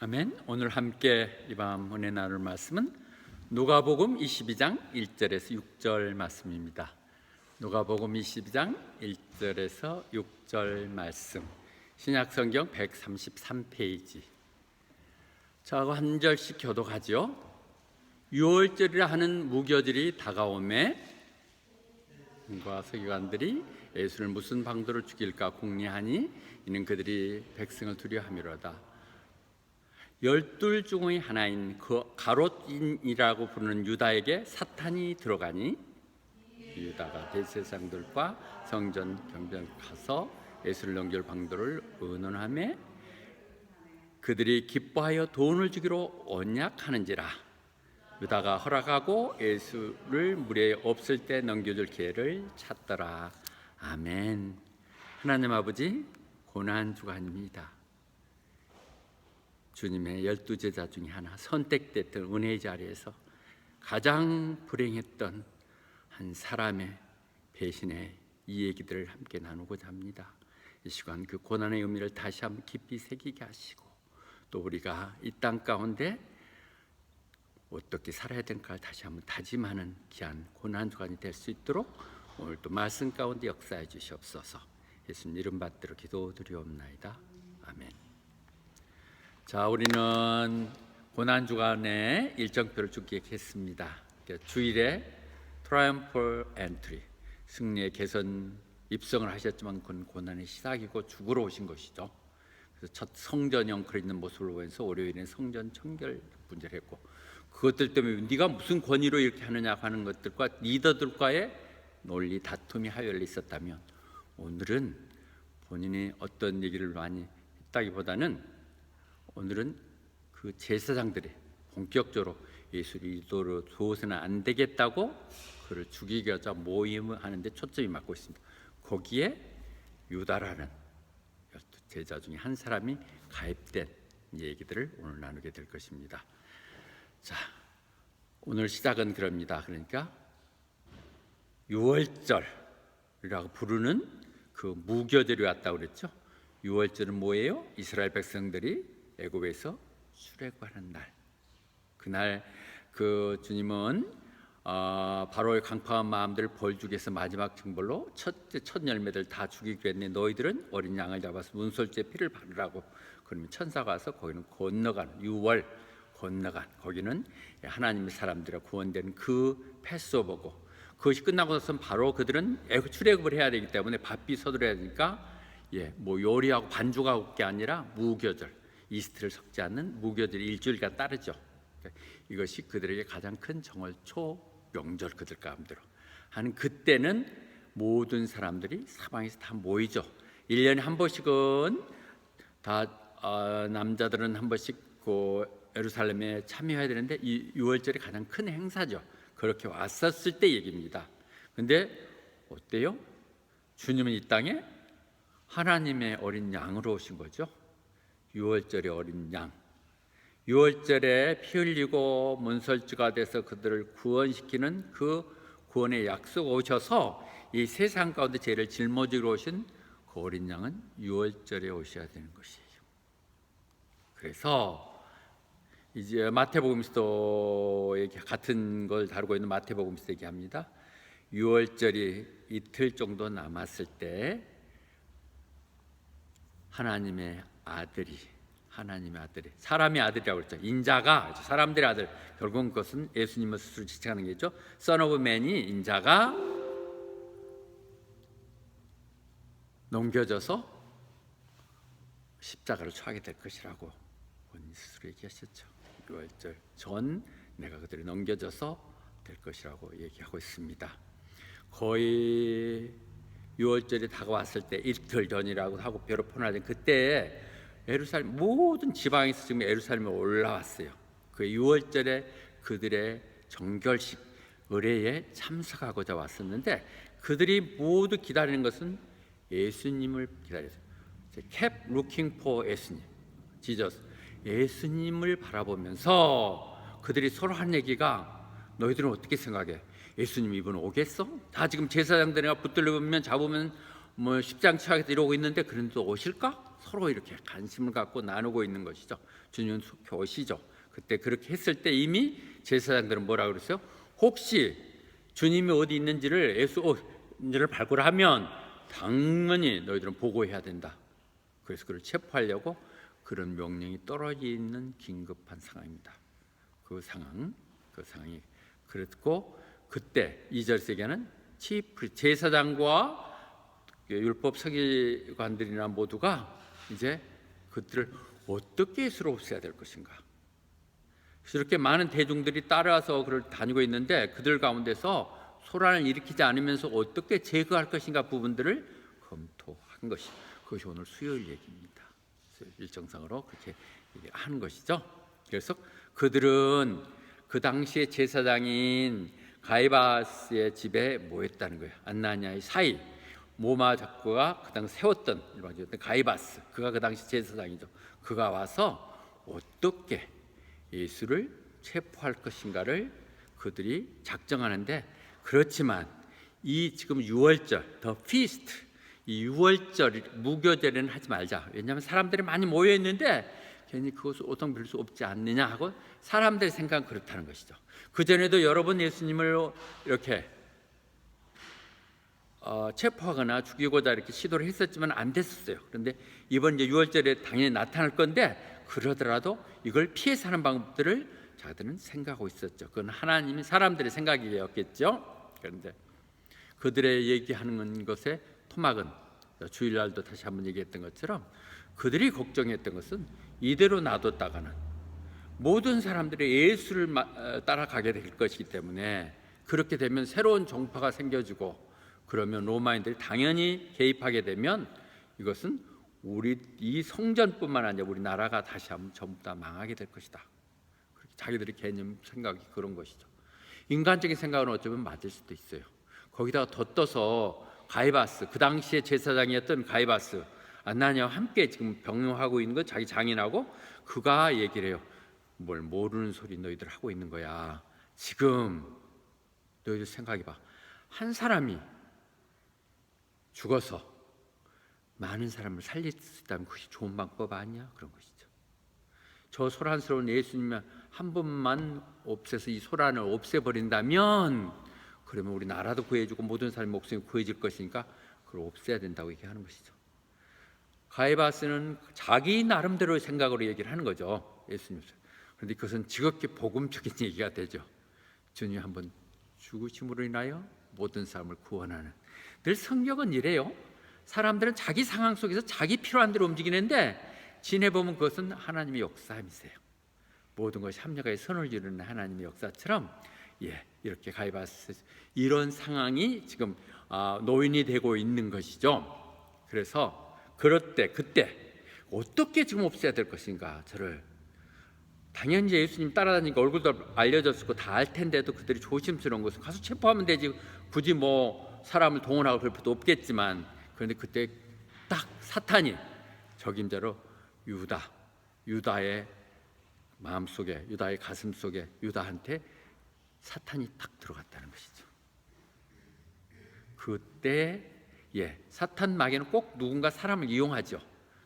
아멘. 오늘 함께 이 밤 은혜 나눌 말씀은 누가복음 22장 1절에서 6절 말씀입니다. 누가복음 22장 1절에서 6절 말씀, 신약성경 133페이지. 저하고 한 절씩 교독하죠. 유월절이라 하는 무교절이 다가오매 과 서기관들이 예수를 무슨 방도로 죽일까 궁리하니 이는 그들이 백성을 두려워함이로다. 12 중의 하나인 그 가롯인이라고 부르는 유다에게 사탄이 들어가니 유다가 대제사장들과 성전 경비에 가서 예수를 넘길 방도를 의논하며 그들이 기뻐하여 돈을 주기로 언약하는지라. 유다가 허락하고 예수를 무리에 없을 때 넘겨줄 기회를 찾더라. 아멘. 하나님 아버지, 고난 주간입니다. 주님의 12제자 중에 하나, 선택됐던 은혜의 자리에서 가장 불행했던 한 사람의 배신의 이 얘기들을 함께 나누고자 합니다. 이 시간 그 고난의 의미를 다시 한번 깊이 새기게 하시고, 또 우리가 이 땅 가운데 어떻게 살아야 될까를 다시 한번 다짐하는 귀한 고난 주간이 될 수 있도록 오늘 또 말씀 가운데 역사해 주시옵소서. 예수님 이름 받들어 기도드리옵나이다. 아멘. 자, 우리는 고난 주간에 일정표를 쭉 기획했습니다. 주일에 트라이엄플 엔트리, 승리의 개선 입성을 하셨지만 그건 고난의 시작이고 죽으러 오신 것이죠. 그래서 첫 성전 영클에 있는 모습을 보면서 월요일엔 성전 청결 문제를 했고, 그것들 때문에 네가 무슨 권위로 이렇게 하느냐 하는 것들과 리더들과의 논리 다툼이 하열이 있었다면, 오늘은 본인이 어떤 얘기를 많이 했다기보다는 오늘은 그 제사장들이 본격적으로 예수를 이도로 두어서는 안 되겠다고 그를 죽이고자 모임을 하는데 초점이 맞고 있습니다. 거기에 유다라는 제자 중에 한 사람이 가입된 얘기들을 오늘 나누게 될 것입니다. 자, 오늘 시작은 그럽니다. 그러니까 유월절이라고 부르는 그 무교절이 왔다고 그랬죠. 유월절은 뭐예요? 이스라엘 백성들이 애굽에서 출애굽하는 날. 그날 그 주님은 바로의 강팍한 마음들을 벌주기 위해서 마지막 징벌로 첫 열매들 다 죽이기로 했네. 너희들은 어린 양을 잡아서 문설주에 피를 바르라고. 그러면 천사가 와서 거기는 건너간, 유월 건너간, 거기는 하나님의 사람들이 구원된 그 패스오버고, 그것이 끝나고 나서는 바로 그들은 출애굽을 해야 되기 때문에 바삐 서두르야 되니까 뭐 요리하고 반죽하고 게 아니라 무교절, 이스트를 섞지 않는 무교절이 일주일간 따르죠. 이것이 그들에게 가장 큰 정월초 명절, 그들 가운데로 하는 그때는 모든 사람들이 사방에서 다 모이죠. 1년에 한 번씩은 다 남자들은 한 번씩 그 예루살렘에 참여해야 되는데 이 유월절이 가장 큰 행사죠. 그렇게 왔었을 때 얘기입니다. 근데 어때요? 주님은 이 땅에 하나님의 어린 양으로 오신 거죠. 유월절의 어린 양, 유월절에 피 흘리고 문설주가 돼서 그들을 구원시키는 그 구원의 약속 오셔서 이 세상 가운데 죄를 짊어지러 오신 그 어린 양은 유월절에 오셔야 되는 것이에요. 그래서 이제 마태복음서도 같은 걸 다루고 있는 마태복음서 얘기합니다. 유월절이 이틀 정도 남았을 때 하나님의 아들이 사람의 아들이라고 그랬죠. 인자가 사람들의 아들, 결국은 그것은 예수님을 스스로 지칭하는 게죠. Son of Man이, 인자가 넘겨져서 십자가를 처하게 될 것이라고 본인 스스로 얘기하셨죠. 유월절 전 내가 그들이 넘겨져서 될 것이라고 얘기하고 있습니다. 거의 유월절이 다가왔을 때 이틀 전이라고 하고 벼로 포나된 그때 예루살렘 모든 지방에서 지금 예루살렘에 올라왔어요. 그 유월절에 그들의 정결식 의례에 참석하고자 왔었는데, 그들이 모두 기다리는 것은 예수님을 기다렸어요. kept looking for 예수님, 지저스, 예수님을 바라보면서 그들이 서로 한 얘기가, 너희들은 어떻게 생각해? 예수님 이분 오겠어? 다 지금 제사장들이나 붙들려면 잡으면 뭐 십장 취하겠다 이러고 있는데 그런데도 오실까? 서로 이렇게 관심을 갖고 나누고 있는 것이죠. 주님은 속히 오시죠. 그때 그렇게 했을 때 이미 제사장들은 뭐라 그랬어요? 혹시 주님이 어디 있는지를 예수를 발굴하면 당연히 너희들은 보고해야 된다. 그래서 그를 체포하려고 그런 명령이 떨어져 있는 긴급한 상황입니다. 그 상황이 그랬고, 그때 2절 세계는 제사장과 율법 서기관들이나 모두가 이제 그들을 어떻게 예수로 없애야 될 것인가. 이렇게 많은 대중들이 따라서 그를 다니고 있는데 그들 가운데서 소란을 일으키지 않으면서 어떻게 제거할 것인가 부분들을 검토한 것이, 그것이 오늘 수요일 얘기입니다. 일정상으로 그렇게 하는 것이죠. 그래서 그들은 그 당시에 제사장인 가이바스의 집에 모였다는 거예요. 안나니아의 사이, 모마 작가가 그 당시 세웠던 일반적인 가이바스, 그가 그 당시 제사장이죠. 그가 와서 어떻게 예수를 체포할 것인가를 그들이 작정하는데, 그렇지만 이 지금 유월절, 더 피스트, 이 유월절 무교절에는 하지 말자. 왜냐하면 사람들이 많이 모여 있는데 괜히 그것을 오통 빌 수 없지 않느냐 하고 사람들의 생각은 그렇다는 것이죠. 그 전에도 여러 번 예수님을 이렇게 체포하거나 죽이고자 이렇게 시도를 했었지만 안 됐었어요. 그런데 이번 이제 유월절에 당연히 나타날 건데, 그러더라도 이걸 피해서 하는 방법들을 자기들은 생각하고 있었죠. 그건 하나님이 사람들의 생각이었겠죠. 그런데 그들의 얘기하는 것의 토막은 주일날도 다시 한번 얘기했던 것처럼 그들이 걱정했던 것은 이대로 놔뒀다가는 모든 사람들이 예수를 따라가게 될 것이기 때문에, 그렇게 되면 새로운 종파가 생겨지고 그러면 로마인들이 당연히 개입하게 되면 이것은 우리 이 성전뿐만 아니라 우리 나라가 다시 한번 전부 다 망하게 될 것이다. 자기들의 개념 생각이 그런 것이죠. 인간적인 생각은 어쩌면 맞을 수도 있어요. 거기다가 덧떠서 가이바스, 그 당시에 제사장이었던 가이바스, 안나니아와 함께 지금 병용하고 있는 건 자기 장인하고, 그가 얘기를 해요. 뭘 모르는 소리 너희들 하고 있는 거야. 지금 너희들 생각해봐. 한 사람이 죽어서 많은 사람을 살릴 수 있다면 그것이 좋은 방법 아니야? 그런 것이죠. 저 소란스러운 예수님을 한 번만 없애서 이 소란을 없애버린다면 그러면 우리 나라도 구해주고 모든 사람의 목숨이 구해질 것이니까 그걸 없애야 된다고 얘기하는 것이죠. 가이바스는 자기 나름대로 생각으로 얘기를 하는 거죠. 예수님. 그런데 그것은 지극히 복음적인 얘기가 되죠. 주님 한번 죽으심으로 인하여 모든 사람을 구원하는. 늘 성경은 이래요. 사람들은 자기 상황 속에서 자기 필요한 대로 움직이는데 지내보면 그것은 하나님의 역사이세요. 모든 것이 합력하여 선을 이루는 하나님의 역사처럼, 이렇게 가이바스 이런 상황이 지금 노인이 되고 있는 것이죠. 그래서 그때 어떻게 지금 없애야 될 것인가. 저를 당연히 예수님 따라다니니까 얼굴도 알려졌고 다 알 텐데도 그들이 조심스러운 것은 가서 체포하면 되지, 굳이 뭐 사람을 동원하고 그럴 필요도 없겠지만, 그런데 그때 딱 사탄이 적임자로 유다의 마음속에, 유다의 가슴 속에, 유다한테 사탄이 딱 들어갔다는 것이죠. 그때 사탄 마귀는 꼭 누군가 사람을 이용하죠.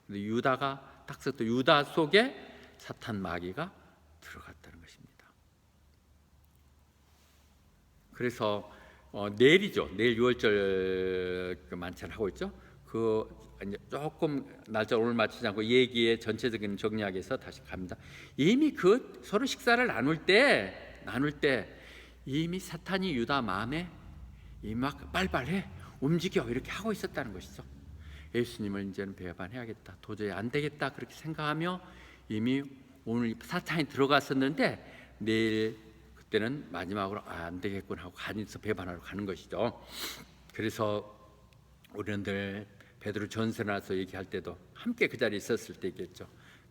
근데 유다가 딱 썼던 유다 속에 사탄 마귀가 들어갔다는 것입니다. 그래서 내일이죠. 내일 6월절 만찬을 하고 있죠. 그 이제 조금 날짜 오늘 맞추지 않고 얘기의 전체적인 정리하기 위해서 다시 갑니다. 이미 그 서로 식사를 나눌 때 이미 사탄이 유다 마음에 이미 막 빨리빨리 움직여 이렇게 하고 있었다는 것이죠. 예수님을 이제는 배반해야겠다, 도저히 안 되겠다 그렇게 생각하며 이미 오늘 사탄이 들어갔었는데 내일 그때는 마지막으로 안 되겠군 하고 간에서 배반하러 가는 것이죠. 그래서 우리는 늘 베드로 전서나서 얘기할 때도 함께 그 자리에 있었을 때 얘기했죠.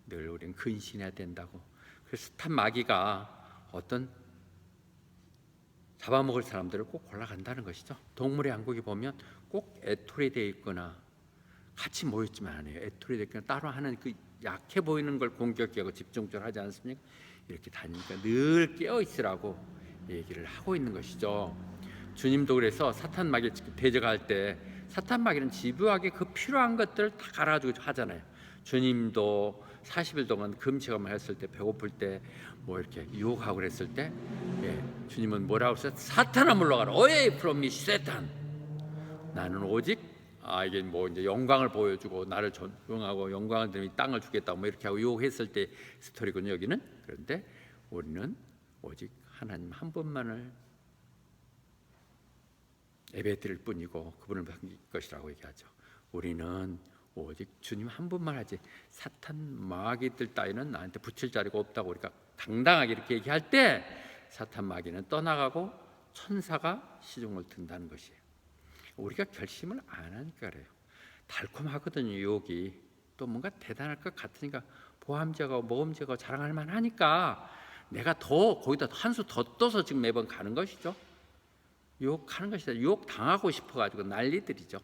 늘 우리는 근신해야 된다고. 그래서 사탄 마귀가 어떤 잡아먹을 사람들을 꼭 골라간다는 것이죠. 동물의 왕국에 보면 꼭 애톨이 되어 있거나 같이 모였지만 안 해요. 애톨이 되어 있거나 따로 하는 그 약해 보이는 걸 공격하고 집중적으로 하지 않습니까? 이렇게 다니니까 늘 깨어 있으라고 얘기를 하고 있는 것이죠. 주님도 그래서 사탄 마귀 대적할 때 사탄 마귀는 집요하게 그 필요한 것들을 다 갈아주고 하잖아요. 주님도 40일 동안 금식을 했을 때, 배고플 때 뭐 이렇게 유혹하고 그랬을 때, 주님은 뭐라고 했어요? 사탄아 물러가라. Away from me, Satan. 나는 오직 이게 뭐 이제 영광을 보여주고 나를 존중하고 영광을 드리며 이 땅을 주겠다 뭐 이렇게 하고 유혹했을 때 스토리군요, 여기는. 그런데 우리는 오직 하나님 한 분만을 예배드릴 뿐이고 그분을 섬길 것이라고 얘기하죠. 우리는 오직 주님 한 분만 하지 사탄 마귀들 따위는 나한테 붙일 자리가 없다고 우리가 당당하게 이렇게 얘기할 때 사탄 마귀는 떠나가고 천사가 시중을 든다는 것이에요. 우리가 결심을 안 하니까 그래요. 달콤하거든요, 유혹이. 또 뭔가 대단할 것 같으니까 보암제가 모험제가 자랑할 만하니까 내가 더 거기다 한 수 더 떠서 지금 매번 가는 것이죠. 유혹하는 것이다. 유혹 당하고 싶어가지고 난리들이죠.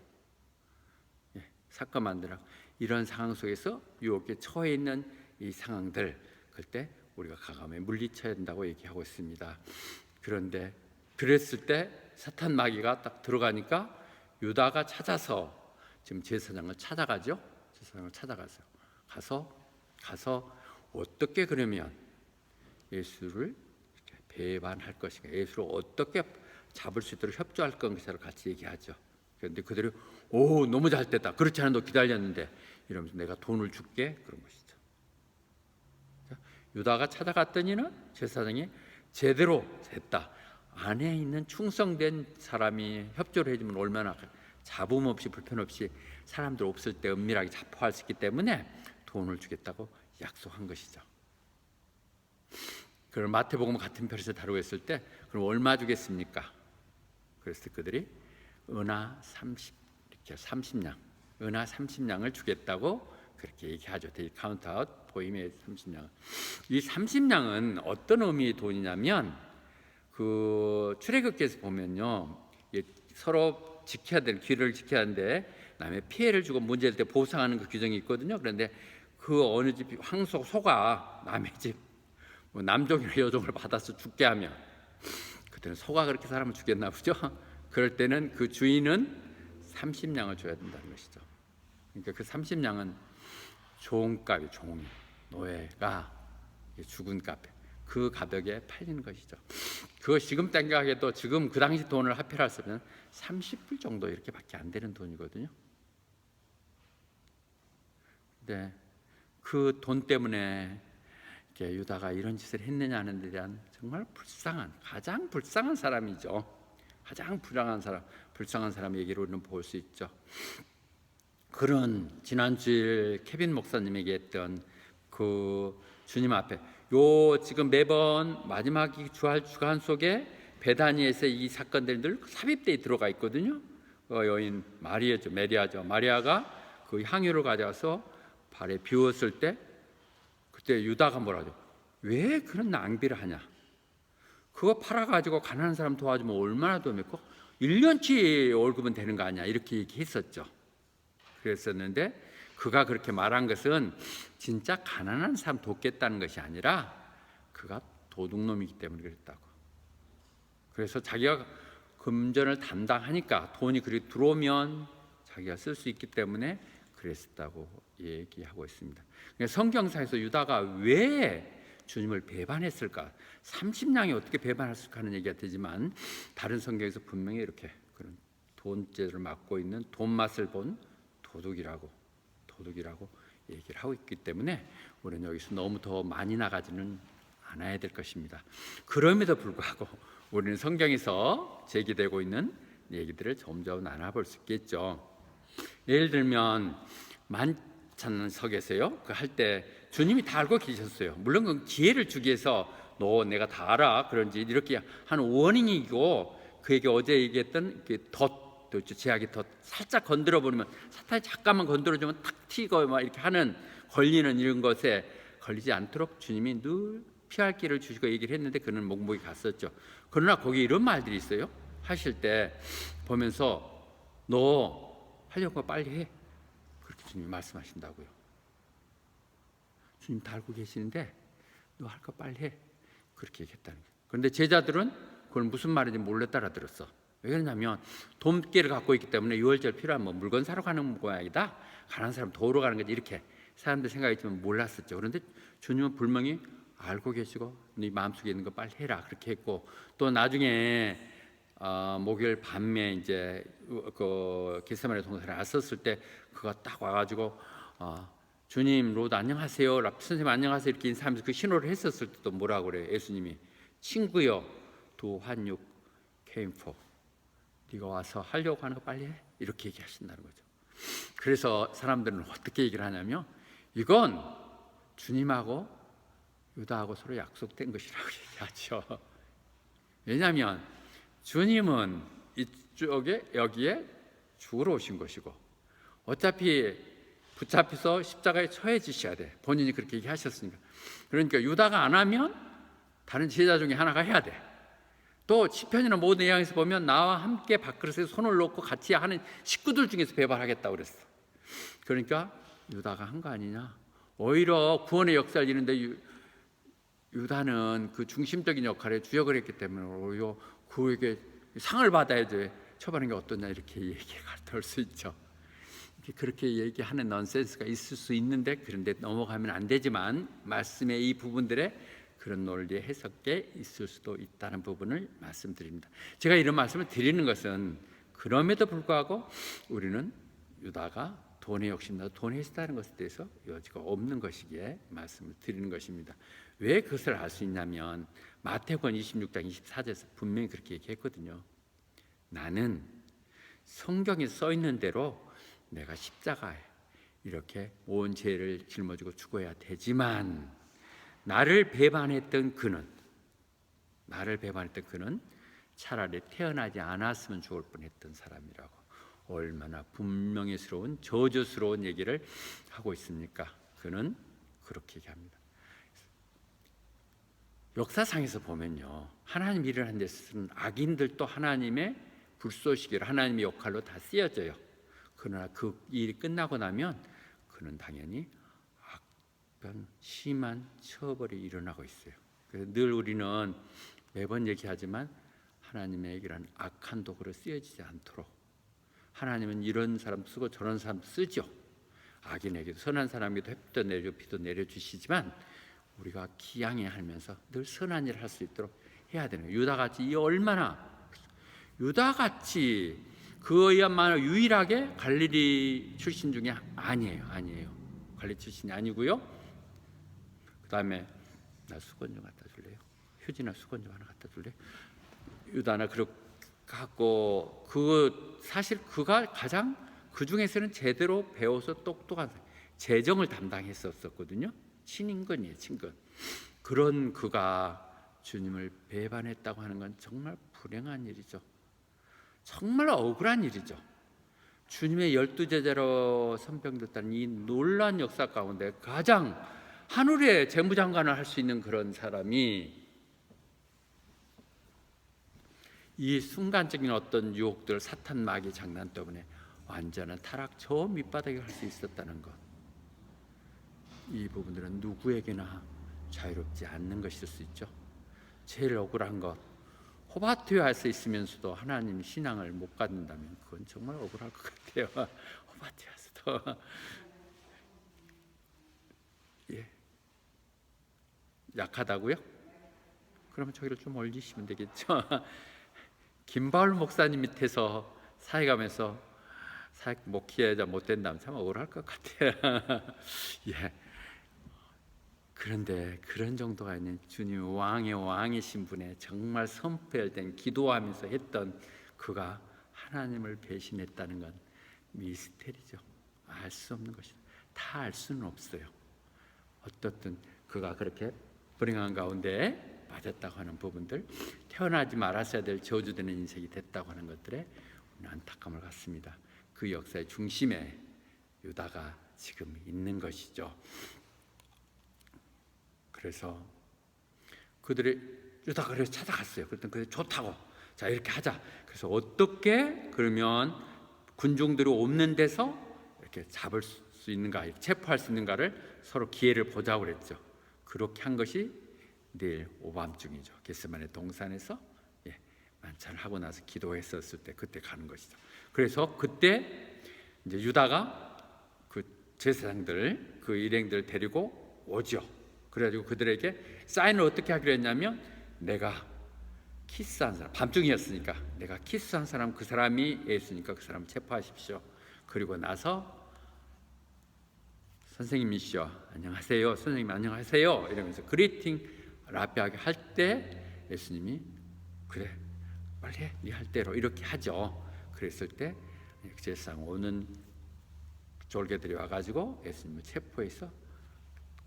사건 만들어 이런 상황 속에서 유혹에 처해 있는 이 상황들, 그때 우리가 과감히 물리쳐야 된다고 얘기하고 있습니다. 그런데 그랬을 때 사탄 마귀가 딱 들어가니까 유다가 찾아서 지금 제사장을 찾아가죠. 제사장을 찾아가서 가서 어떻게 그러면 예수를 배반할 것인가, 예수를 어떻게 잡을 수 있도록 협조할 것인가를 같이 얘기하죠. 그런데 그들이 너무 잘 됐다. 그렇지 않아 너 기다렸는데 이러면서 내가 돈을 줄게 그런 것이죠. 유다가 찾아갔더니는 제사장이 제대로 됐다. 안에 있는 충성된 사람이 협조를 해주면 얼마나 잡음 없이 불편 없이 사람들 없을 때 은밀하게 자포할 수 있기 때문에 돈을 주겠다고 약속한 것이죠. 그걸 마태복음 같은 편에서 다루고 있을 때 그럼 얼마 주겠습니까? 그래서 그들이 은하 30냥 은하 30냥을 주겠다고 그렇게 얘기하죠. They count out 보임의 30냥. 이 30냥은 어떤 의미의 돈이냐면 그 출애굽기에서 보면요, 서로 지켜야 되는 규례를 지켜야 하는데 남의 피해를 주고 문제될 때 보상하는 그 규정이 있거든요. 그런데 그 어느 집 소가 남의 집 뭐 남종이나 여종을 받아서 죽게 하면 그때는 소가 그렇게 사람을 죽였나 보죠. 그럴 때는 그 주인은 30냥을 줘야 된다는 것이죠. 그러니까 그 30냥은 종값이 종이 노예가 죽은 값에 그 가격에 팔리는 것이죠. 그거 지금 생각해도 지금 그 당시 돈을 합해서 30불 정도 이렇게밖에 안 되는 돈이거든요. 근데 그 돈 때문에 유다가 이런 짓을 했느냐 하는 데 대한 정말 가장 불쌍한 사람이죠. 가장 불쌍한 사람 얘기로 우리는 볼 수 있죠. 그런 지난 주일 케빈 목사님에게 했던 그 주님 앞에 지금 매번 마지막 주간 속에 베다니에서 이 사건들이 늘 삽입되어 들어가 있거든요. 여인 메리아죠. 마리아가 그 향유를 가져와서 발에 비웠을 때 그때 유다가 뭐라 하죠? 왜 그런 낭비를 하냐? 그거 팔아가지고 가난한 사람 도와주면 얼마나 도움있고 1년치 월급은 되는 거 아니야? 이렇게 얘기했었죠. 그랬었는데 그가 그렇게 말한 것은 진짜 가난한 사람 돕겠다는 것이 아니라 그가 도둑놈이기 때문에 그랬다고. 그래서 자기가 금전을 담당하니까 돈이 그렇게 들어오면 자기가 쓸 수 있기 때문에 그랬다고 얘기하고 있습니다. 성경상에서 유다가 왜 주님을 배반했을까? 30냥이 어떻게 배반했을까 하는 얘기가 되지만 다른 성경에서 분명히 이렇게 그런 돈죄를 맡고 있는 돈 맛을 본 도둑이라고 얘기를 하고 있기 때문에 우리는 여기서 너무 더 많이 나가지는 않아야 될 것입니다. 그럼에도 불구하고 우리는 성경에서 제기되고 있는 얘기들을 점점 나눠볼 수 있겠죠. 예를 들면 만찬석에서요, 그 할 때 주님이 다 알고 계셨어요. 물론 그 기회를 주기 위해서 너 내가 다 알아 그런지 이렇게 한 워닝이고 그에게 어제 얘기했던 제약이 더 살짝 건드려 버리면 사탄이 잠깐만 건드려주면 탁 튀고 막 이렇게 하는 걸리는 이런 것에 걸리지 않도록 주님이 늘 피할 길을 주시고 얘기를 했는데 그는 묵묵히 갔었죠. 그러나 거기 이런 말들이 있어요. 하실 때 보면서 너 하려고 빨리 해 그렇게 주님이 말씀하신다고요. 주님 다 알고 계시는데 너 할 거 빨리 해 그렇게 얘기했다는 거예요. 그런데 제자들은 그걸 무슨 말인지 몰래 따라들었어. 왜 그러냐면 돈깨를 갖고 있기 때문에 유월절 필요한 물건 사러 가는 모양이다. 가난한 사람 도우러 가는 거지 이렇게 사람들 생각했지만 몰랐었죠. 그런데 주님은 분명히 알고 계시고 네 마음속에 있는 거 빨리 해라 그렇게 했고, 또 나중에 목요일 밤에 이제 그 겟세마네 동산에 왔었을 때 그가 딱 와가지고 주님 로드 안녕하세요, 선생님 안녕하세요 이렇게 인사하면서 그 신호를 했었을 때도 뭐라고 그래요? 예수님이 친구여 두 환육 came for, 네가 와서 하려고 하는 거 빨리 해 이렇게 얘기하신다는 거죠. 그래서 사람들은 어떻게 얘기를 하냐면 이건 주님하고 유다하고 서로 약속된 것이라고 얘기하죠. 왜냐하면 주님은 이쪽에 여기에 죽으러 오신 것이고 어차피 붙잡혀서 십자가에 처해지셔야 돼. 본인이 그렇게 얘기하셨으니까. 그러니까 유다가 안 하면 다른 제자 중에 하나가 해야 돼. 또 시편이나 모든 예언에서 보면 나와 함께 밥그릇에 손을 놓고 같이 하는 식구들 중에서 배발하겠다고 그랬어. 그러니까 유다가 한 거 아니냐. 오히려 구원의 역사를 이루는데 유다는 그 중심적인 역할에 주역을 했기 때문에 오히려 그에게 상을 받아야 돼. 처벌하는 게 어떠냐 이렇게 얘기가 될 수 있죠. 그렇게 얘기하는 넌센스가 있을 수 있는데, 그런데 넘어가면 안 되지만 말씀의 이 부분들에 그런 논리의 해석에 있을 수도 있다는 부분을 말씀드립니다. 제가 이런 말씀을 드리는 것은 그럼에도 불구하고 우리는 유다가 돈에 욕심나서 돈에 했다는 것에 대해서 여지가 없는 것이기에 말씀을 드리는 것입니다. 왜 그것을 알 수 있냐면 마태복음 26장 24절에서 분명히 그렇게 얘기했거든요. 나는 성경에 써 있는 대로 내가 십자가에 이렇게 온 죄를 짊어지고 죽어야 되지만 나를 배반했던 그는 차라리 태어나지 않았으면 좋을 뻔했던 사람이라고. 얼마나 분명히스러운 저주스러운 얘기를 하고 있습니까? 그는 그렇게 얘기합니다. 역사상에서 보면요, 하나님 일을 하는 데서는 악인들도 하나님의 불쏘시개로 하나님의 역할로 다 쓰여져요. 그러나 그 일이 끝나고 나면 그는 당연히 악변 심한 처벌이 일어나고 있어요. 그래서 늘 우리는 매번 얘기하지만 하나님의 얘기란 악한 도구로 쓰여지지 않도록, 하나님은 이런 사람 쓰고 저런 사람 쓰죠. 악인에게도 선한 사람에게도 햇빛도 내려 비도 내려주시지만 우리가 기양해 하면서 늘 선한 일을 할 수 있도록 해야 되는 거예요. 유다같이 유다같이 그야말로 유일하게 갈릴리 출신 중에 아니에요. 갈릴리 출신이 아니고요. 그 다음에 나 수건 좀 갖다 줄래요? 휴지나 수건 좀 하나 갖다 줄래? 유다나 그렇게 갖고 사실 그가 가장 그 중에서는 제대로 배워서 똑똑한 재정을 담당했었거든요. 친인근이에요, 친근. 그런 그가 주님을 배반했다고 하는 건 정말 불행한 일이죠. 정말 억울한 일이죠. 주님의 12제자로 선병됐다는 이 놀라운 역사 가운데 가장 하늘의 재무장관을 할 수 있는 그런 사람이 이 순간적인 어떤 유혹들, 사탄 마귀 장난 때문에 완전한 타락 저 밑바닥에 갈 수 있었다는 것, 이 부분들은 누구에게나 자유롭지 않는 것일 수 있죠. 제일 억울한 것, 호바트에 할 수 있으면서도 하나님 신앙을 못 갖는다면 그건 정말 억울할 것 같아요. 호바트에서도 약하다고요? 그러면 저기를 좀 올리시면 되겠죠. 김바울 목사님 밑에서 사역하면서 사역 목회자 못 된다면 참 억울할 것 같아요. 그런데 그런 정도가 아닌 주님 왕의 왕이신 분의 정말 선포된 기도하면서 했던 그가 하나님을 배신했다는 건 미스테리죠. 알 수 없는 것이다. 다 알 수는 없어요. 어떻든 그가 그렇게 불행한 가운데 빠졌다고 하는 부분들, 태어나지 말았어야 될 저주되는 인생이 됐다고 하는 것들에 안타까움을 갖습니다. 그 역사의 중심에 유다가 지금 있는 것이죠. 그래서 유다가 그래서 찾아갔어요. 그랬더니 그래 좋다고, 자 이렇게 하자. 그래서 어떻게 그러면 군중들이 없는 데서 이렇게 잡을 수 있는가, 체포할 수 있는가를 서로 기회를 보자고 그랬죠. 그렇게 한 것이 내일 오밤중이죠. 겟세마네 동산에서 만찬을 하고 나서 기도했었을 때 그때 가는 것이죠. 그래서 그때 이제 유다가 그 제사장들 그 일행들 데리고 오죠. 그래가지고 그들에게 사인을 어떻게 하기로 했냐면, 내가 키스한 사람, 밤중이었으니까 내가 키스한 사람, 그 사람이 예수니까 그 사람 체포하십시오. 그리고 나서 선생님이시여 안녕하세요, 선생님 안녕하세요 이러면서 그리팅 라비하게 할 때 예수님이 그래 빨리 해, 네 할 대로 이렇게 하죠. 그랬을 때 제사장 오는 졸개들이 와가지고 예수님을 체포해서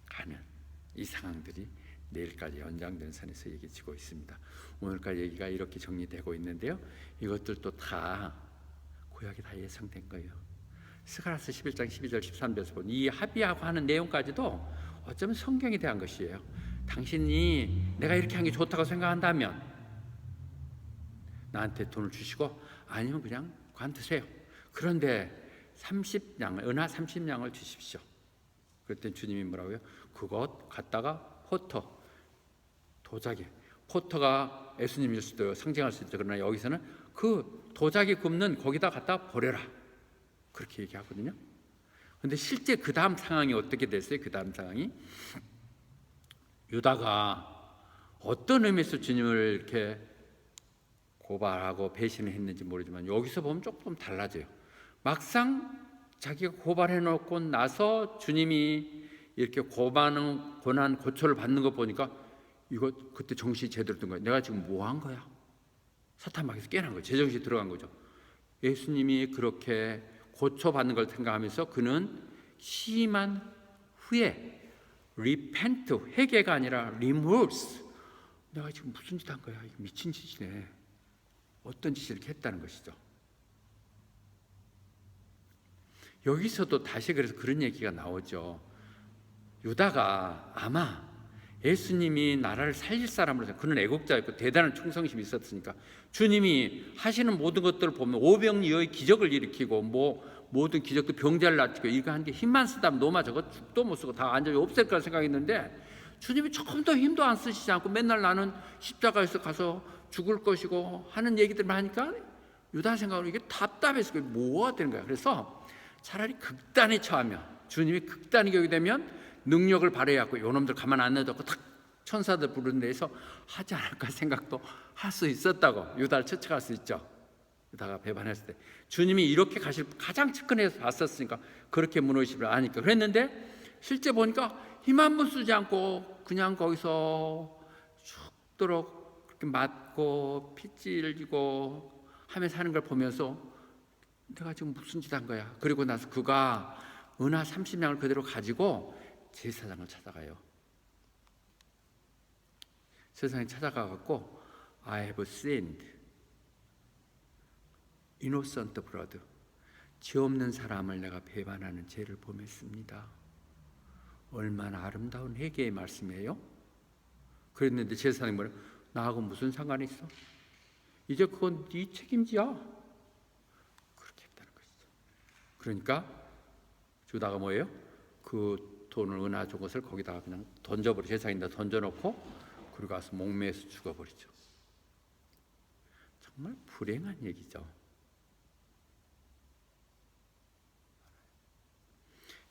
가는 이 상황들이 내일까지 연장된 선에서 얘기지고 있습니다. 오늘까지 얘기가 이렇게 정리되고 있는데요, 이것들도 다 구약이 다 예상된 거예요. 스가랴서 11장 12절 13절에서 본 이 합의하고 하는 내용까지도 어쩌면 성경에 대한 것이에요. 당신이 내가 이렇게 한 게 좋다고 생각한다면 나한테 돈을 주시고, 아니면 그냥 관두세요. 그런데 30냥을, 은하 30냥을 주십시오. 그랬더니 주님이 뭐라고요? 그것 갖다가 포터, 도자기, 포터가 예수님일 수도 상징할 수 있죠. 그러나 여기서는 그 도자기 굽는 거기다 갖다 버려라, 그렇게 얘기하거든요. 그런데 실제 그 다음 상황이 어떻게 됐어요? 그 다음 상황이 유다가 어떤 의미에서 주님을 이렇게 고발하고 배신을 했는지 모르지만 여기서 보면 조금 달라져요. 막상 자기가 고발해놓고 나서 주님이 이렇게 고난 고초를 받는 거 보니까 이거 그때 정신이 제대로 든 거예요. 내가 지금 뭐 한 거야? 사탄 마귀에서 깨난 거예요. 제정신이 들어간 거죠. 예수님이 그렇게 고초받는 걸 생각하면서 그는 심한 후에 repent, 회개가 아니라 remorse, 내가 지금 무슨 짓 한 거야? 이거 미친 짓이네. 어떤 짓을 이렇게 했다는 것이죠. 여기서도 다시 그래서 그런 얘기가 나오죠. 유다가 아마 예수님이 나라를 살릴 사람으로서, 그는 애국자였고 대단한 충성심이 있었으니까 주님이 하시는 모든 것들을 보면 오병이어의 기적을 일으키고 모든 기적도 병자를 낫고 이거 한 게 힘만 쓰다면 노마 저거 죽도 못 쓰고 다 완전히 없앨 거라 생각했는데 주님이 조금 더 힘도 안 쓰시지 않고 맨날 나는 십자가에서 가서 죽을 것이고 하는 얘기들만 하니까 유다 생각으로 이게 답답해서 뭐가 되는 거야. 그래서 차라리 극단에 처하면, 주님이 극단에 격이 되면 능력을 발휘해갖고 요놈들 가만 안 놔두고 탁 천사들 부르는 데에서 하지 않을까 생각도 할 수 있었다고 유다를 추측할 수 있죠. 유다가 배반했을 때 주님이 이렇게 가실 가장 측근에서 봤었으니까 그렇게 무너지시를 아니까 그랬는데, 실제 보니까 힘 한 번 쓰지 않고 그냥 거기서 죽도록 그렇게 맞고 피 찔리고 하면서 하는 걸 보면서 내가 지금 무슨 짓 한 거야. 그리고 나서 그가 은하 30냥을 그대로 가지고 제사장을 찾아가요. 제사장이 찾아가갖고 I have sinned, innocent blood, 죄 없는 사람을 내가 배반하는 죄를 범했습니다. 얼마나 아름다운 회개의 말씀이에요. 그랬는데 제사장이 뭐래? 나하고 무슨 상관이 있어? 이제 그건 네 책임지야. 그렇게 했다는 것이죠. 그러니까 주다가 뭐예요? 그 돈을 은하 준 것을 거기다가 그냥 던져버려, 제사장에다 던져놓고 그리고 가서 목매에서 죽어버리죠. 정말 불행한 얘기죠.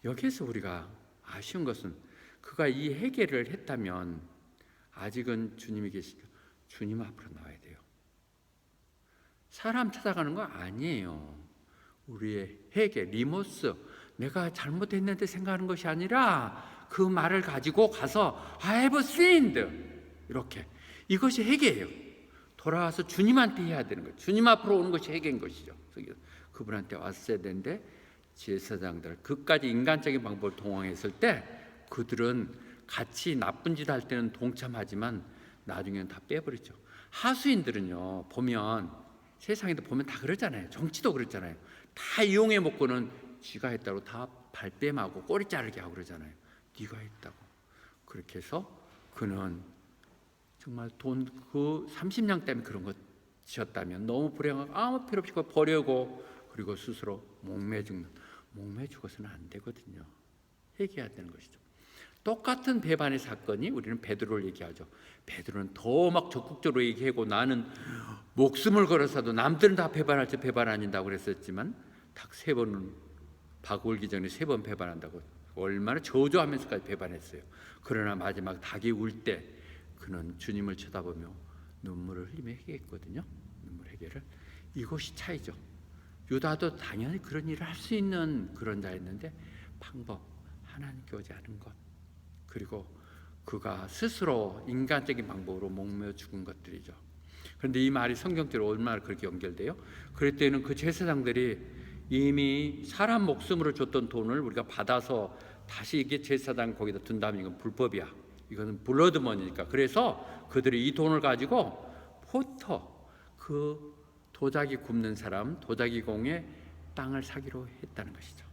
여기에서 우리가 아쉬운 것은 그가 이 회개를 했다면 아직은 주님이 계시니까 주님 앞으로 나와야 돼요. 사람 찾아가는 거 아니에요. 우리의 회개, 리모스, 내가 잘못했는데 생각하는 것이 아니라 그 말을 가지고 가서 I have sinned, 이렇게, 이것이 회개예요. 돌아와서 주님한테 해야 되는 거예요. 주님 앞으로 오는 것이 회개인 것이죠. 그분한테 왔어야 되는데 제사장들 그까지 인간적인 방법을 동원했을 때 그들은 같이 나쁜 짓 할 때는 동참하지만 나중에는 다 빼버리죠. 하수인들은요, 보면 세상에도 보면 다 그러잖아요. 정치도 그렇잖아요. 다 이용해 먹고는 쥐가 했다고 다 발뺌하고 꼬리 자르게 하고 그러잖아요. 네가 했다고. 그렇게 해서 그는 정말 돈 그 30냥 때문에 그런 것이었다면 너무 불행하고 아무 필요 없이 버리고 그리고 스스로 목매 죽는, 목매 죽어서는 안 되거든요. 회개해야 되는 것이죠. 똑같은 배반의 사건이 우리는 베드로를 얘기하죠. 베드로는 더 막 적극적으로 얘기하고 나는 목숨을 걸어서도 남들은 다 배반할 때 배반 아닌다고 그랬었지만 딱 3번은 닭 울기 전에 3번 배반한다고 얼마나 저주하면서까지 배반했어요. 그러나 마지막 닭이 울 때 그는 주님을 쳐다보며 눈물을 흘리며 회개했거든요. 눈물 회개를. 이것이 차이죠. 유다도 당연히 그런 일을 할 수 있는 그런 자였는데 방법, 하나님께 오지 않은 것, 그리고 그가 스스로 인간적인 방법으로 목매어 죽은 것들이죠. 그런데 이 말이 성경적으로 얼마나 그렇게 연결돼요? 그럴 때는 그 제사장들이 이미 사람 목숨으로 줬던 돈을 우리가 받아서 다시 이게 제사장 거기다 둔다면 이건 불법이야. 이거는 블러드머니니까. 그래서 그들이 이 돈을 가지고 포터, 그 도자기 굽는 사람, 도자기 공의 땅을 사기로 했다는 것이죠.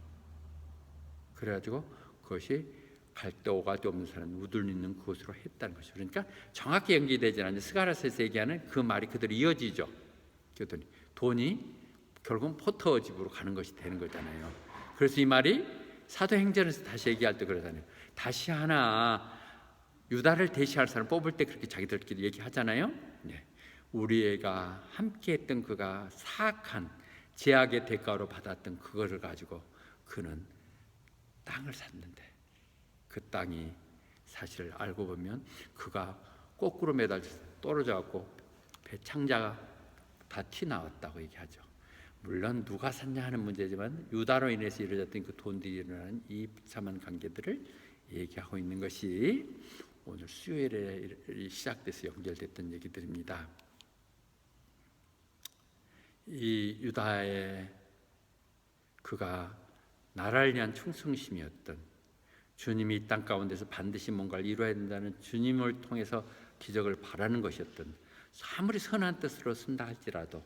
그래가지고 그것이 갈대오가지 없는 사람, 우들 있는 그곳으로 했다는 것이죠. 그러니까 정확히 연기되지 않는데 스가랴서에서 얘기하는 그 말이 그대로 이어지죠. 그랬더니 돈이 결국은 포터 집으로 가는 것이 되는 거잖아요. 그래서 이 말이 사도행전에서 다시 얘기할 때 그러잖아요. 다시 하나 유다를 대시할 사람 뽑을 때 그렇게 자기들끼리 얘기하잖아요. 네. 우리가 함께했던 그가 사악한 제약의 대가로 받았던 그거를 가지고 그는 땅을 샀는데 그 땅이 사실 알고 보면 그가 거꾸로 매달려서 떨어져갖고 배창자가 다 튀나왔다고 얘기하죠. 물론 누가 샀냐 하는 문제지만 유다로 인해서 이루어졌던 그 돈들이 일어나는 이 비참한 관계들을 얘기하고 있는 것이 오늘 수요일에 시작돼서 연결됐던 얘기들입니다. 이 유다의 그가 나라를 위한 충성심이었던, 주님이 이 땅 가운데서 반드시 뭔가를 이루어야 된다는 주님을 통해서 기적을 바라는 것이었던, 아무리 선한 뜻으로 쓴다 할지라도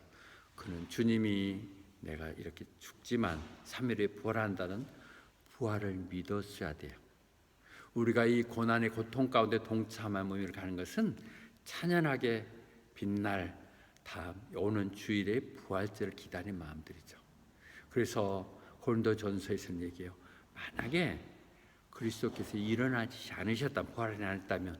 그는 주님이 내가 이렇게 죽지만 3일에 부활한다는 부활을 믿었어야 돼요. 우리가 이 고난의 고통 가운데 동참함을 가는 것은 찬연하게 빛날 다음 오는 주일의 부활절을 기다리는 마음들이죠. 그래서 고린도전서에서는 얘기해요. 만약에 그리스도께서 일어나지 않으셨다면, 부활하지 않았다면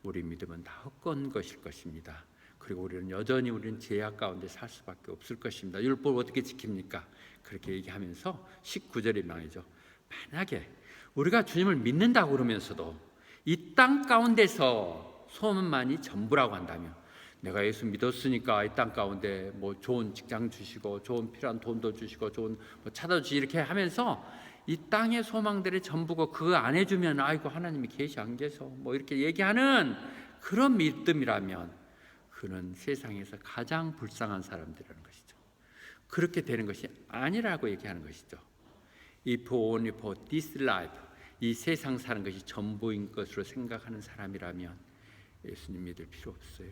우리 믿음은 다 헛건 것일 것입니다. 그리고 우리는 제약 가운데 살 수밖에 없을 것입니다. 율법을 어떻게 지킵니까? 그렇게 얘기하면서 19절에 말이죠. 만약에 우리가 주님을 믿는다고 그러면서도 이 땅 가운데서 소원만이 전부라고 한다면, 내가 예수 믿었으니까 이 땅 가운데 뭐 좋은 직장 주시고 좋은 필요한 돈도 주시고 좋은 뭐 차도 주시고 이렇게 하면서 이 땅의 소망들의 전부고 그거 안 해주면 아이고 하나님이 계시 안 계셔 뭐 이렇게 얘기하는 그런 믿음이라면 그는 세상에서 가장 불쌍한 사람들이라는 것이죠. 그렇게 되는 것이 아니라고 얘기하는 것이죠. If only for this life, 이 세상 사는 것이 전부인 것으로 생각하는 사람이라면 예수님 믿을 필요 없어요.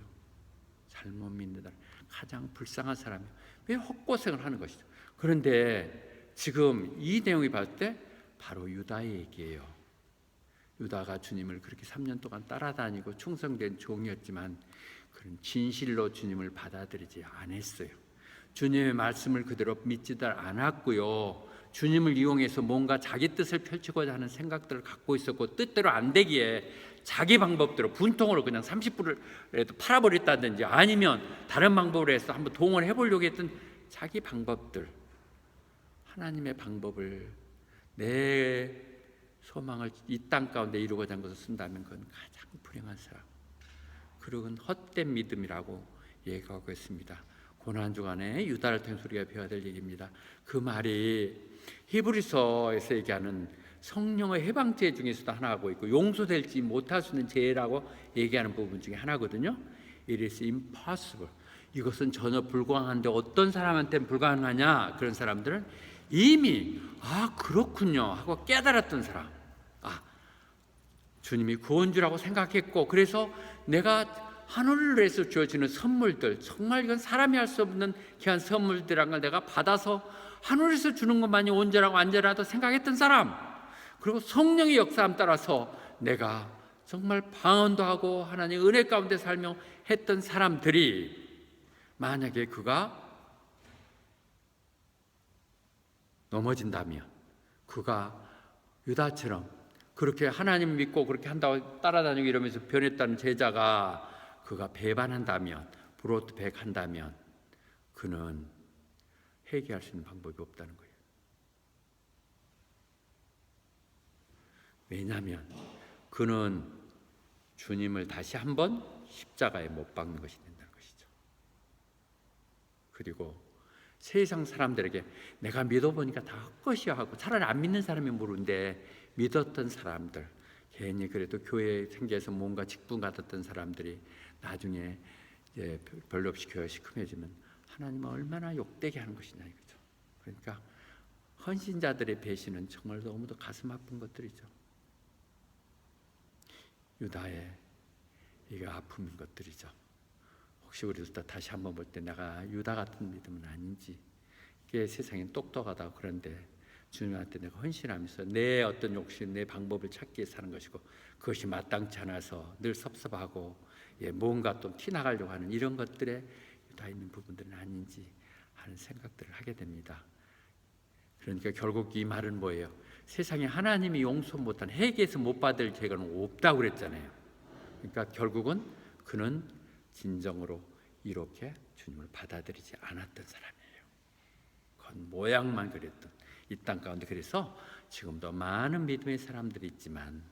잘못 믿는다. 가장 불쌍한 사람이 왜 헛고생을 하는 것이죠. 그런데 지금 이 내용이 봤을 때 바로 유다의 얘기예요. 유다가 주님을 그렇게 3년 동안 따라다니고 충성된 종이었지만 그는 진실로 주님을 받아들이지 않았어요. 주님의 말씀을 그대로 믿지도 않았고요. 주님을 이용해서 뭔가 자기 뜻을 펼치고자 하는 생각들을 갖고 있었고 뜻대로 안 되기에 자기 방법대로 분통으로 그냥 30불이라도 팔아버렸다든지 아니면 다른 방법으로 해서 한번 동원해 보려고 했던 자기 방법들, 하나님의 방법을 내 소망을 이 땅 가운데 이루고자 한 것을 쓴다면 그건 가장 불행한 사람, 그리고 헛된 믿음이라고 얘기하고 있습니다. 고난주간에 유다를 통해 우리가 배워야 될 얘기입니다. 그 말이 히브리서에서 얘기하는 성령의 해방죄 중에서도 하나고 있고 용서될지 못할 수 있는 죄라고 얘기하는 부분 중에 하나거든요. It is impossible. 이것은 전혀 불가능한데 어떤 사람한테는 불가능하냐? 그런 사람들은 이미 그렇군요 하고 깨달았던 사람, 주님이 구원주라고 생각했고 그래서 내가 하늘에서 주어지는 선물들, 정말 이건 사람이 할 수 없는 귀한 선물들이란 걸 내가 받아서 하늘에서 주는 것만이 온전하고 안전하다고 생각했던 사람, 그리고 성령의 역사함 따라서 내가 정말 방언도 하고 하나님의 은혜 가운데 살며 했던 사람들이 만약에 그가 넘어진다면, 그가 유다처럼 그렇게 하나님 믿고 그렇게 한다고 따라다니고 이러면서 변했다는 제자가 그가 배반한다면, 브로트백한다면 그는 회개할 수 있는 방법이 없다는 거예요. 왜냐하면 그는 주님을 다시 한번 십자가에 못 박는 것이 된다는 것이죠. 그리고 세상 사람들에게 내가 믿어보니까 다 헛것이야 하고 차라리 안 믿는 사람이 모르는데 믿었던 사람들, 괜히 그래도 교회에 생겨서 뭔가 직분 받았던 사람들이 나중에 이제 별로 없이 교회가 시큼해지면 하나님은 얼마나 욕되게 하는 것이냐 이거죠. 그러니까 헌신자들의 배신은 정말 너무도 가슴 아픈 것들이죠. 유다의 이게 아픔인 것들이죠. 혹시 우리도 다시 한번 볼 때 내가 유다 같은 믿음은 아닌지, 이게 세상엔 똑똑하다고 그런데 주님한테 내가 헌신하면서 내 어떤 욕심, 내 방법을 찾기 위해서 하는 것이고 그것이 마땅치 않아서 늘 섭섭하고 뭔가 또 티나가려고 하는 이런 것들에 유다 있는 부분들은 아닌지 하는 생각들을 하게 됩니다. 그러니까 결국 이 말은 뭐예요? 세상에 하나님이 용서 못한, 회개해서 못 받을 죄는 없다고 그랬잖아요. 그러니까 결국은 그는 진정으로 이렇게 주님을 받아들이지 않았던 사람이에요. 건 모양만 그랬던 이 땅 가운데. 그래서 지금도 많은 믿음의 사람들이 있지만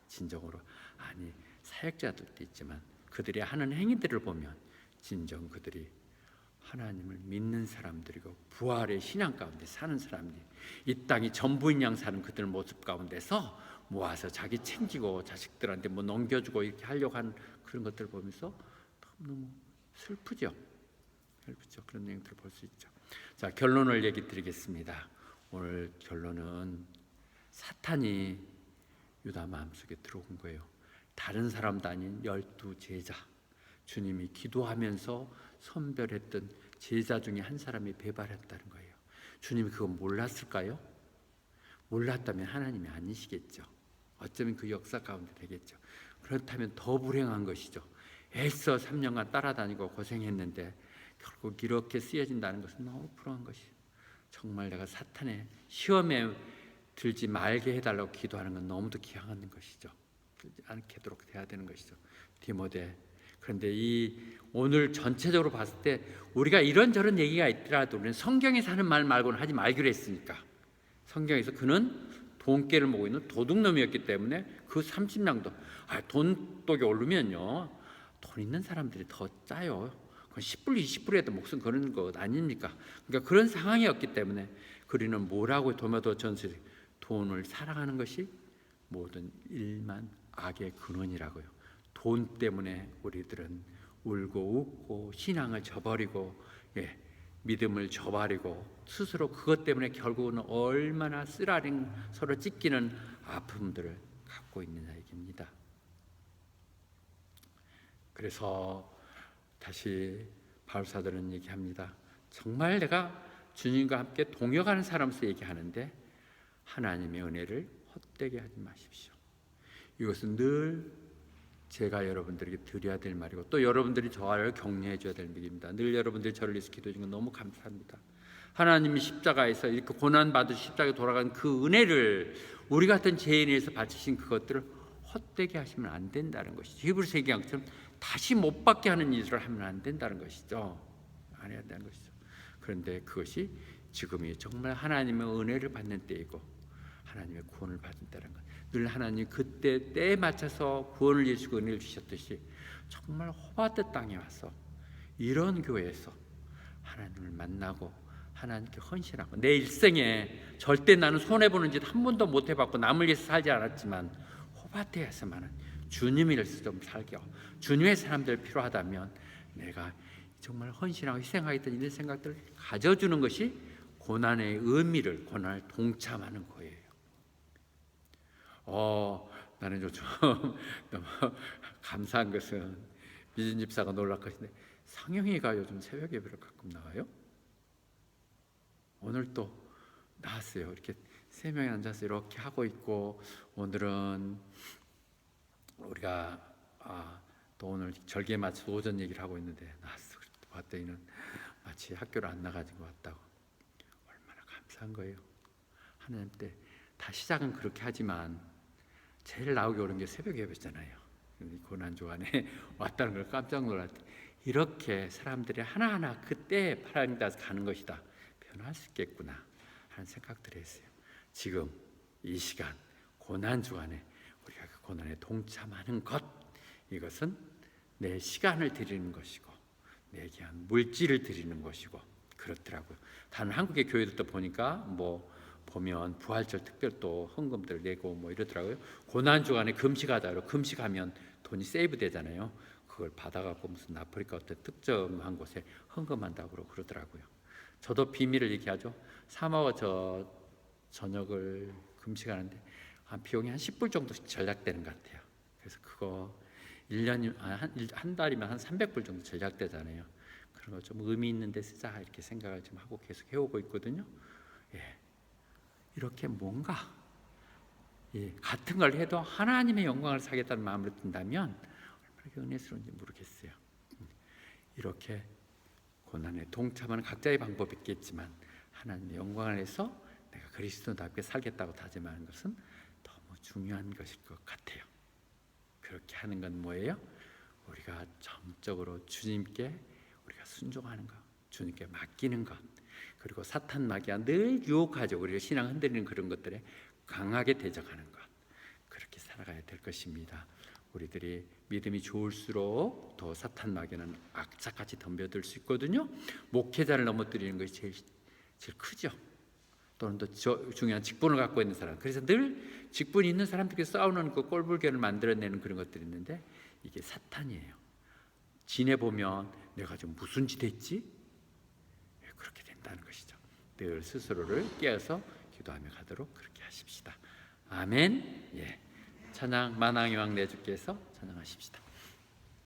진정으로, 아니 사역자들도 있지만 그들이 하는 행위들을 보면 진정 그들이 하나님을 믿는 사람들이고 부활의 신앙 가운데 사는 사람들이, 이 땅이 전부인 양 사는 그들 모습 가운데서 모아서 자기 챙기고 자식들한테 뭐 넘겨주고 이렇게 하려고 하는 그런 것들을 보면서 너무 슬프죠. 그런 내용들을 볼 수 있죠. 자, 결론을 얘기 드리겠습니다. 오늘 결론은 사탄이 유다 마음속에 들어온 거예요. 다른 사람도 아닌 12 제자, 주님이 기도하면서 선별했던 제자 중에 한 사람이 배발했다는 거예요. 주님이 그거 몰랐을까요? 몰랐다면 하나님이 아니시겠죠. 어쩌면 그 역사 가운데 되겠죠. 그렇다면 더 불행한 것이죠. 애써 3년간 따라다니고 고생했는데 결국 이렇게 쓰여진다는 것은 너무 불행한 것이죠. 정말 내가 사탄의 시험에 들지 말게 해달라고 기도하는 건 너무도 기한한 것이죠. 들지 않게도록 해야 되는 것이죠. 디모데. 그런데 이 오늘 전체적으로 봤을 때 우리가 이런저런 얘기가 있더라도 우리는 성경에서 하는 말 말고는 하지 말기로 했으니까, 성경에서 그는 돈깨를 모고 있는 도둑놈이었기 때문에 그 30냥도, 돈독이 오르면요 돈 있는 사람들이 더 짜요. 그건 10불 20불 해도 목숨 거는 것 아닙니까? 그러니까 그런 상황이었기 때문에 그리는 뭐라고 도마도 전서, 돈을 사랑하는 것이 모든 일만 악의 근원이라고요. 돈 때문에 우리들은 울고 웃고 신앙을 저버리고 믿음을 저버리고 스스로 그것 때문에 결국은 얼마나 쓰라린 서로 찢기는 아픔들을 갖고 있느냐 얘기입니다. 그래서 다시 바울사도는 얘기합니다. 정말 내가 주님과 함께 동역하는 사람으로서 얘기하는데 하나님의 은혜를 헛되게 하지 마십시오. 이것은 늘 제가 여러분들에게 드려야 될 말이고 또 여러분들이 저를 격려해 줘야 될 일입니다. 늘 여러분들이 저를 위해서 기도해 주신 건 너무 감사합니다. 하나님이 십자가에서 이렇게 고난받으 십자가에 돌아간 그 은혜를 우리 같은 죄인에서 바치신 그것들을 헛되게 하시면 안 된다는 것이죠. 히브리서 얘기처럼 다시 못 받게 하는 일을 하면 안 된다는 것이죠. 안 해야 된다는 것이죠. 그런데 그것이 지금이 정말 하나님의 은혜를 받는 때이고 하나님의 구원을 받는다는 것. 늘 하나님 그때 때에 맞춰서 구원을 주시고 은혜를 주셨듯이 정말 호바트 땅에 와서 이런 교회에서 하나님을 만나고 하나님께 헌신하고 내 일생에 절대 나는 손해보는 짓 한 번도 못 해봤고 남을 위해서 살지 않았지만 호바트에서만은 주님을 위해서 좀 살게 하고 주님의 사람들 필요하다면 내가 정말 헌신하고 희생하겠다는 이런 생각들을 가져주는 것이 고난의 의미를, 고난을 동참하는 거예요. 나는 요즘 너무 감사한 것은 미진 집사가 놀랄 것인데 상영이가 요즘 새벽 예배를 가끔 나와요. 오늘 또 나왔어요. 이렇게 3명이 앉아서 이렇게 하고 있고 오늘은 우리가 또 오늘 절기에 맞춰서 오전 얘기를 하고 있는데 나왔어. 봤더니는 마치 학교를 안 나가진 것 같다고. 얼마나 감사한 거예요. 하나님 때 다 시작은 그렇게 하지만 제일 나오기 어려운 게 새벽 예배잖아요. 고난주 안에 왔다는 걸 깜짝 놀랐대. 이렇게 사람들이 하나하나 그때 파랑이 닿아서 가는 것이다. 변할 수 있겠구나 하는 생각들을 했어요. 지금 이 시간 고난 주간에 우리가 그 고난에 동참하는 것, 이것은 내 시간을 드리는 것이고 내 귀한 물질을 드리는 것이고 그렇더라고요. 다른 한국의 교회들도 보니까 뭐 보면 부활절 특별 또 헌금들 내고 뭐 이러더라고요. 고난 주간에 금식하자로 금식하면 돈이 세이브 되잖아요. 그걸 받아갖고 무슨 아프리카 어떤 특정한 곳에 헌금한다고 그러더라고요. 저도 비밀을 얘기하죠. 사마와 저 저녁을 금식하는데 한 비용이 한 10불 정도 절약되는 것 같아요. 그래서 그거 1년 한 달이면 한 300불 정도 절약되잖아요. 그런 거 좀 의미 있는 데 쓰자 이렇게 생각을 좀 하고 계속 해오고 있거든요. 예. 이렇게 뭔가 같은 걸 해도 하나님의 영광을 사겠다는 마음으로 든다면 얼마나 은혜스러운지 모르겠어요. 이렇게 고난에 동참하는 각자의 방법이 있겠지만 하나님의 영광을 해서 내가 그리스도답게 살겠다고 다짐하는 것은 너무 중요한 것일 것 같아요. 그렇게 하는 건 뭐예요? 우리가 정적으로 주님께 우리가 순종하는 것, 주님께 맡기는 것, 그리고 사탄 마귀가 늘 유혹하죠. 우리가 신앙 흔들리는 그런 것들에 강하게 대적하는 것, 그렇게 살아가야 될 것입니다. 우리들이 믿음이 좋을수록 더 사탄 마귀는 악착같이 덤벼들 수 있거든요. 목회자를 넘어뜨리는 것이 제일 크죠. 또는 더 중요한 직분을 갖고 있는 사람, 그래서 늘 직분이 있는 사람들끼리 싸우는 그 꼴불견을 만들어내는 그런 것들이 있는데 이게 사탄이에요. 지내보면 내가 좀 무슨 짓 했지? 그렇게 된다는 것이죠. 늘 스스로를 깨어서 기도하며 가도록 그렇게 하십시다. 아멘. 예. 찬양 만왕의 왕 내 주께서 찬양하십시다.